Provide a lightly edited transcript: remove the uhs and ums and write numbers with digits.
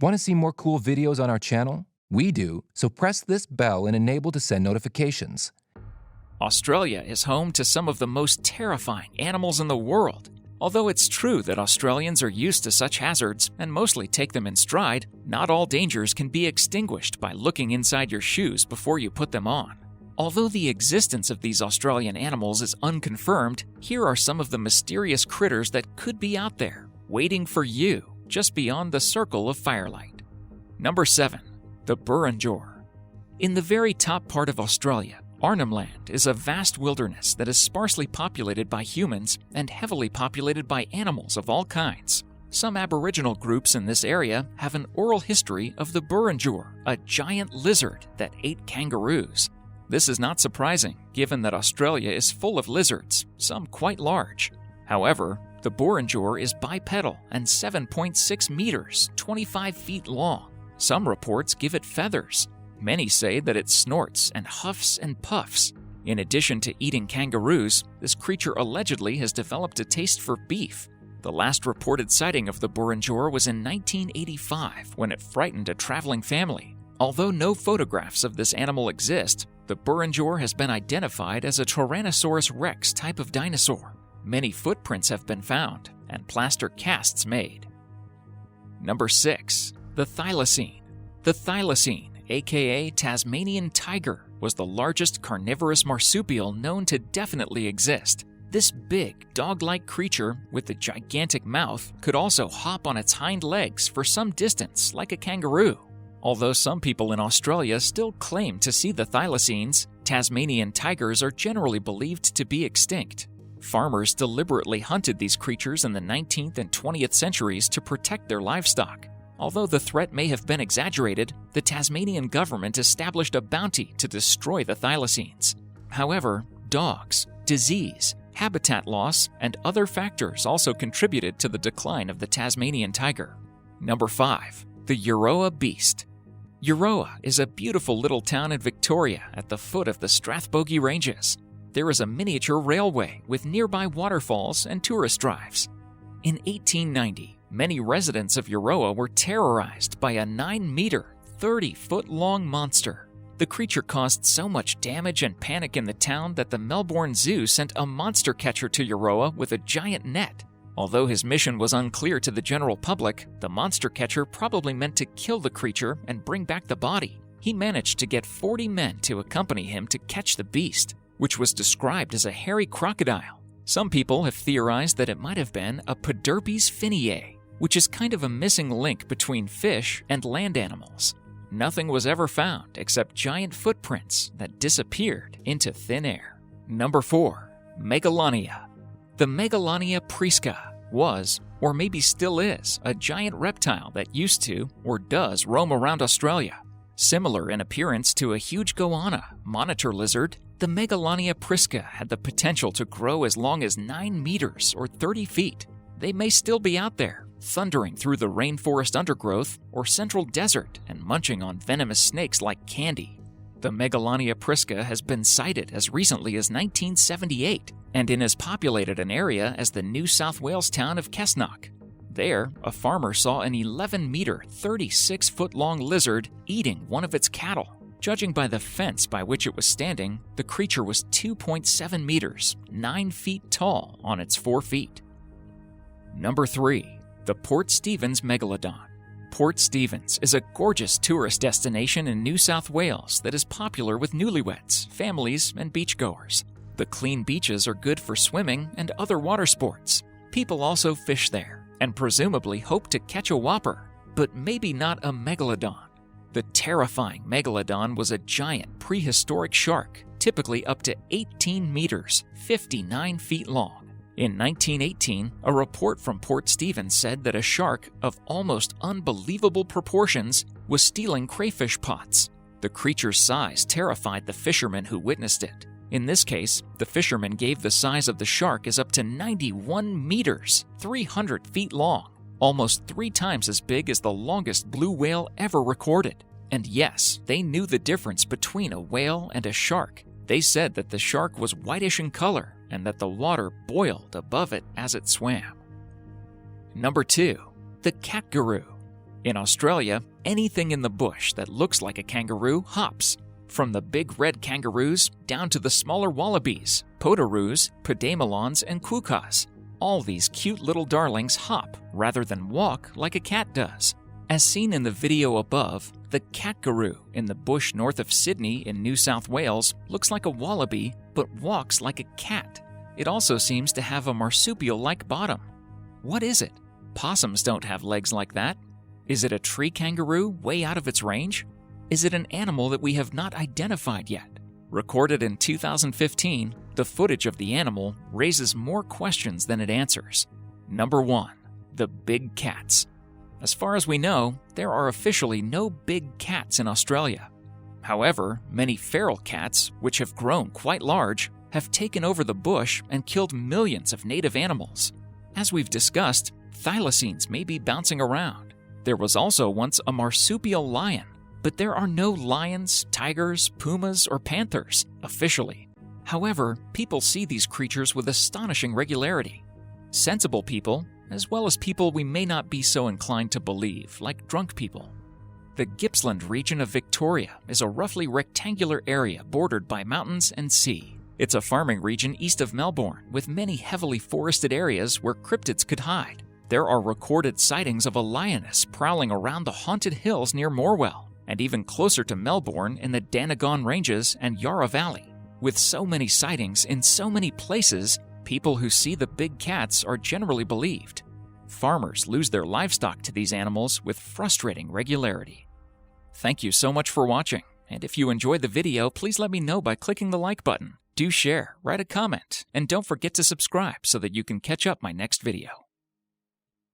Want to see more cool videos on our channel? We do, so press this bell and enable to send notifications. Australia is home to some of the most terrifying animals in the world. Although it's true that Australians are used to such hazards and mostly take them in stride, not all dangers can be extinguished by looking inside your shoes before you put them on. Although the existence of these Australian animals is unconfirmed, here are some of the mysterious critters that could be out there, waiting for you, just beyond the circle of firelight. Number 7. The Berringer. In the very top part of Australia, Arnhem Land is a vast wilderness that is sparsely populated by humans and heavily populated by animals of all kinds. Some Aboriginal groups in this area have an oral history of the Berringer, a giant lizard that ate kangaroos. This is not surprising, given that Australia is full of lizards, some quite large. However, the Berringer is bipedal and 7.6 meters, 25 feet long. Some reports give it feathers. Many say that it snorts and huffs and puffs. In addition to eating kangaroos, this creature allegedly has developed a taste for beef. The last reported sighting of the Berringer was in 1985 when it frightened a traveling family. Although no photographs of this animal exist, the Berringer has been identified as a Tyrannosaurus rex type of dinosaur. Many footprints have been found and plaster casts made. Number 6. The thylacine. The thylacine, aka Tasmanian Tiger, was the largest carnivorous marsupial known to definitely exist. This big, dog-like creature with a gigantic mouth could also hop on its hind legs for some distance like a kangaroo. Although some people in Australia still claim to see the thylacines, Tasmanian tigers are generally believed to be extinct. Farmers deliberately hunted these creatures in the 19th and 20th centuries to protect their livestock. Although the threat may have been exaggerated, the Tasmanian government established a bounty to destroy the thylacines. However, dogs, disease, habitat loss, and other factors also contributed to the decline of the Tasmanian tiger. Number 5. The Euroa Beast. Euroa is a beautiful little town in Victoria at the foot of the Strathbogie Ranges. There is a miniature railway with nearby waterfalls and tourist drives. In 1890, many residents of Euroa were terrorized by a 9-meter, 30-foot-long monster. The creature caused so much damage and panic in the town that the Melbourne Zoo sent a monster catcher to Euroa with a giant net. Although his mission was unclear to the general public, the monster catcher probably meant to kill the creature and bring back the body. He managed to get 40 men to accompany him to catch the beast, which was described as a hairy crocodile. Some people have theorized that it might have been a Poderpes finniae, which is kind of a missing link between fish and land animals. Nothing was ever found except giant footprints that disappeared into thin air. Number 4. Megalonia. The Megalonia prisca was, or maybe still is, a giant reptile that used to, or does, roam around Australia. Similar in appearance to a huge goanna, monitor lizard, the Megalonia prisca had the potential to grow as long as 9 meters or 30 feet. They may still be out there, thundering through the rainforest undergrowth or central desert and munching on venomous snakes like candy. The Megalonia prisca has been sighted as recently as 1978 and in as populated an area as the New South Wales town of Cessnock. There, a farmer saw an 11-meter, 36-foot-long lizard eating one of its cattle. Judging by the fence by which it was standing, the creature was 2.7 meters, 9 feet tall on its 4 feet. Number 3. The Port Stephens Megalodon. Port Stephens is a gorgeous tourist destination in New South Wales that is popular with newlyweds, families, and beachgoers. The clean beaches are good for swimming and other water sports. People also fish there and presumably hope to catch a whopper, but maybe not a megalodon. The terrifying megalodon was a giant prehistoric shark, typically up to 18 meters, 59 feet long. In 1918, a report from Port Stephens said that a shark of almost unbelievable proportions was stealing crayfish pots. The creature's size terrified the fishermen who witnessed it. In this case, the fishermen gave the size of the shark as up to 91 meters, 300 feet long, almost 3 times as big as the longest blue whale ever recorded. And yes, they knew the difference between a whale and a shark. They said that the shark was whitish in color and that the water boiled above it as it swam. Number 2. The catgaroo. In Australia, anything in the bush that looks like a kangaroo hops, from the big red kangaroos down to the smaller wallabies, potaroos, pademelons, and quokkas. All these cute little darlings hop rather than walk like a cat does. As seen in the video above, the catgaroo in the bush north of Sydney in New South Wales looks like a wallaby but walks like a cat. It also seems to have a marsupial-like bottom. What is it? Possums don't have legs like that. Is it a tree kangaroo way out of its range? Is it an animal that we have not identified yet? Recorded in 2015, the footage of the animal raises more questions than it answers. Number 1. The big cats. As far as we know, there are officially no big cats in Australia. However, many feral cats, which have grown quite large, have taken over the bush and killed millions of native animals. As we've discussed, thylacines may be bouncing around. There was also once a marsupial lion, but there are no lions, tigers, pumas, or panthers, officially. However, people see these creatures with astonishing regularity. Sensible people, as well as people we may not be so inclined to believe, like drunk people. The Gippsland region of Victoria is a roughly rectangular area bordered by mountains and sea. It's a farming region east of Melbourne, with many heavily forested areas where cryptids could hide. There are recorded sightings of a lioness prowling around the haunted hills near Morwell, and even closer to Melbourne in the Dandenong Ranges and Yarra Valley. With so many sightings in so many places, people who see the big cats are generally believed. Farmers lose their livestock to these animals with frustrating regularity. Thank you so much for watching, and if you enjoyed the video, please let me know by clicking the like button. Do share, write a comment, and don't forget to subscribe so that you can catch up my next video.